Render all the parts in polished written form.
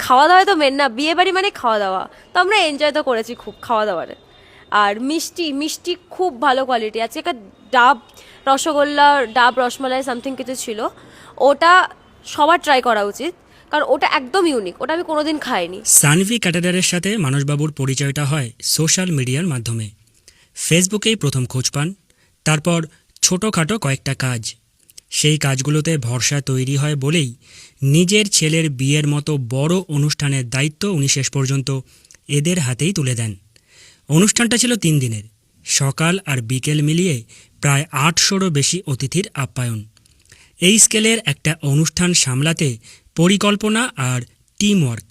খাওয়া দাওয়া তো মেন না, বিয়ে বাড়ি মানে খাওয়া দাওয়া, তো আমরা এনজয় তো করেছি খুব খাওয়া দাওয়ারে। আর মিষ্টি মিষ্টি খুব ভালো কোয়ালিটি আছে, একটা ডাব রসগোল্লা, ডাব রসমালাই সামথিং কিছু ছিল, ওটা সবার ট্রাই করা উচিত, কারণ ওটা একদম ইউনিক, ওটা আমি কোনোদিন খাইনি। সানভি ক্যাটারারের সাথে মানসবাবুর পরিচয়টা হয় সোশ্যাল মিডিয়ার মাধ্যমে। ফেসবুকেই প্রথম খোঁজ পান, তারপর ছোটোখাটো কয়েকটা কাজ, সেই কাজগুলোতে ভরসা তৈরি হয় বলেই নিজের ছেলের বিয়ের মতো বড় অনুষ্ঠানের দায়িত্ব উনি শেষ পর্যন্ত এদের হাতেই তুলে দেন। অনুষ্ঠানটা ছিল 3 দিনের, সকাল আর বিকেল মিলিয়ে প্রায় 800রও বেশি অতিথির আপ্যায়ন। এই স্কেলের একটা অনুষ্ঠান সামলাতে পরিকল্পনা আর টিম ওয়ার্ক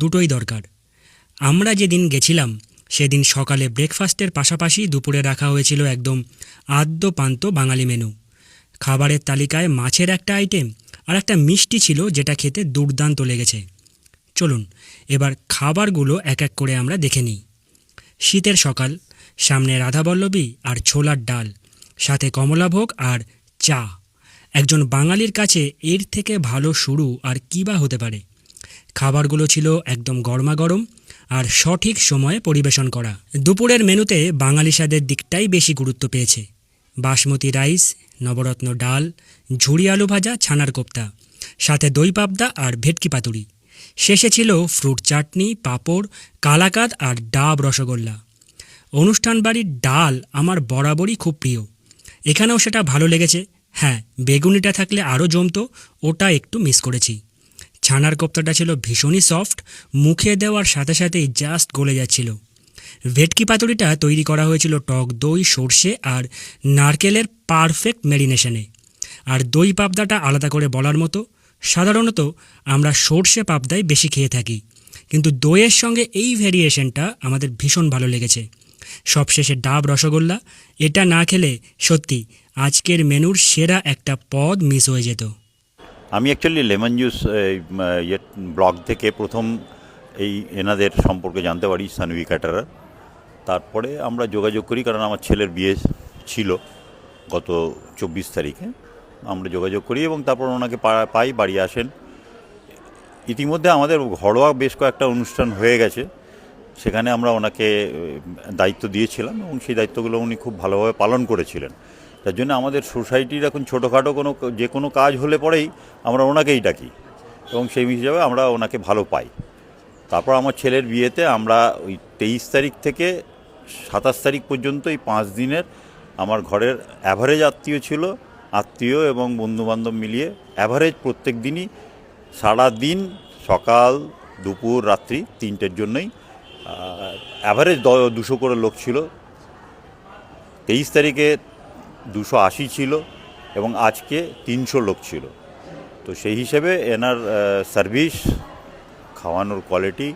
দুটোই দরকার। আমরা যেদিন গেছিলাম সেদিন সকালে ব্রেকফাস্টের পাশাপাশি দুপুরে রাখা হয়েছিল একদম আদ্যপান্ত বাঙালি মেনু। খাবারের তালিকায় মাছের একটা আইটেম আর একটা মিষ্টি ছিল, যেটা খেতে দুর্দান্ত লেগেছে। চলুন এবার খাবারগুলো এক এক করে আমরা দেখে নিই। শীতের সকাল, সামনে রাধাবল্লভী আর ছোলার ডাল, সাথে কমলাভোগ আর চা। একজন বাঙালির কাছে এর থেকে ভালো শুরু আর কী বা হতে পারে। খাবারগুলো ছিল একদম গরমাগরম আর সঠিক সময়ে পরিবেশন করা। দুপুরের মেনুতে বাঙালি স্বাদের দিকটাই বেশি গুরুত্ব পেয়েছে। বাসমতি রাইস, নবরত্ন ডাল, ঝুরি আলু ভাজা, ছানার কোপ্তা, সাথে দই পাবদা আর ভেটকি পাতুরি। শেষে ছিল ফ্রুট চাটনি, পাঁপড়, কালাকাঁদ আর ডাব রসগোল্লা। অনুষ্ঠান বাড়ির ডাল আমার বরাবরই খুব প্রিয়, এখানেও সেটা ভালো লেগেছে। হ্যাঁ, বেগুনিটা থাকলে আরও জমতো, ওটা একটু মিস করেছি। ছানার কোপ্তাটা ছিল ভীষণই সফট, মুখে দেওয়ার সাথে সাথেই জাস্ট গলে যাচ্ছিল। ভেটকি পাতুরিটা তৈরি করা হয়েছিল টক দই, সর্ষে আর নারকেলের পারফেক্ট ম্যারিনেশনে। আর দই পাবদাটা আলাদা করে বলার মতো, সাধারণত আমরা সর্ষে পাবদাই বেশি খেয়ে থাকি, কিন্তু দইয়ের সঙ্গে এই ভ্যারিয়েশনটা আমাদের ভীষণ ভালো লেগেছে। সবশেষে ডাব রসগোল্লা, এটা না খেলে সত্যি আজকের মেনুর সেরা একটা পদ মিস হয়ে যেত। আমি অ্যাকচুয়ালি লেমন জুস ব্লগ থেকে প্রথম এই এনাদের সম্পর্কে জানতে পারি, সানভি ক্যাটারার। তারপরে আমরা যোগাযোগ করি, কারণ আমার ছেলের বিয়ে ছিল গত 24 তারিখে। আমরা যোগাযোগ করি এবং তারপর ওনাকে পাই, বাড়ি আসেন। ইতিমধ্যে আমাদের ঘরোয়া বেশ কয়েকটা অনুষ্ঠান হয়ে গেছে, সেখানে আমরা ওনাকে দায়িত্ব দিয়েছিলাম এবং সেই দায়িত্বগুলো উনি খুব ভালোভাবে পালন করেছিলেন। তার জন্য আমাদের সোসাইটির এখন ছোটোখাটো যে কোনো কাজ হলে পরেই আমরা ওনাকেই ডাকি এবং সেই হিসাবে আমরা ওনাকে ভালো পাই। তারপর আমার ছেলের বিয়েতে আমরা ওই 23 তারিখ থেকে 27 তারিখ পর্যন্ত এই 5 দিনের আমার ঘরের অ্যাভারেজ আত্মীয় এবং বন্ধুবান্ধব মিলিয়ে অ্যাভারেজ প্রত্যেক দিনই সারা দিন, সকাল, দুপুর, রাত্রি, 3টের জন্যই অ্যাভারেজ 200 করে লোক ছিল। 23 তারিখে 280 ছিল এবং আজকে 300 লোক ছিল। তো সেই হিসেবে এনার সার্ভিস, খাওয়ানোর কোয়ালিটি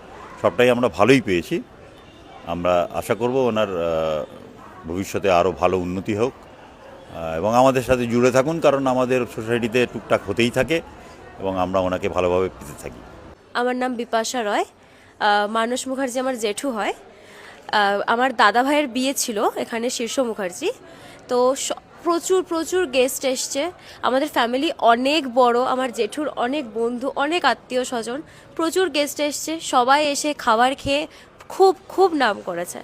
সবটাই আমরা ভালোই পেয়েছি। আমরা আশা করব ওনার ভবিষ্যতে আরও ভালো উন্নতি হোক এবং আমাদের সাথে জুড়ে থাকুন, কারণ আমাদের সোসাইটিতে টুকটাক হতেই থাকে এবং আমরা ওনাকে ভালোভাবে পেতে থাকি। আমার নাম বিপাশা রয়, মানস মুখার্জি আমার জেঠু হয়। আমার দাদা ভাইয়ের বিয়ে ছিল এখানে, শীর্ষ মুখার্জি। তো প্রচুর প্রচুর গেস্ট এসছে, আমাদের ফ্যামিলি অনেক বড়, আমার জেঠুর অনেক বন্ধু, অনেক আত্মীয় স্বজন, প্রচুর গেস্ট এসছে। সবাই এসে খাবার খেয়ে খুব খুব নাম করেছে।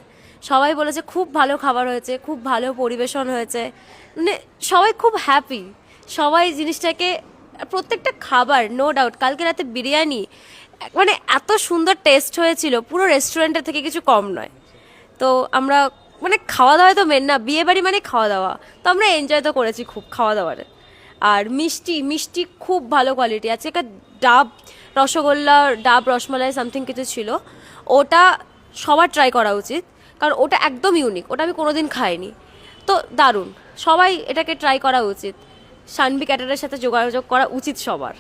সবাই বলেছে খুব ভালো খাবার হয়েছে, খুব ভালো পরিবেশন হয়েছে, মানে সবাই খুব হ্যাপি। সবাই জিনিসটাকে, প্রত্যেকটা খাবার, নো ডাউট, কালকে রাতে বিরিয়ানি মানে এত সুন্দর টেস্ট হয়েছিল, পুরো রেস্টুরেন্টের থেকে কিছু কম নয়। তো আমরা মানে খাওয়া দাওয়া তো মেন না, বিয়ে বাড়ি মানে খাওয়া দাওয়া, তো আমরা এনজয় তো করেছি খুব খাওয়া দাওয়ারে। আর মিষ্টি মিষ্টি খুব ভালো কোয়ালিটি আছে, একটা ডাব রসগোল্লা, ডাব রসমালাই সামথিং কিছু ছিল, ওটা সবার ট্রাই করা উচিত, কারণ ওটা একদম ইউনিক, ওটা আমি কোনোদিন খাইনি। তো দারুণ, সবাই এটাকে ট্রাই করা উচিত। সানভি ক্যাটারের সাথে যোগাযোগ করা উচিত সবার।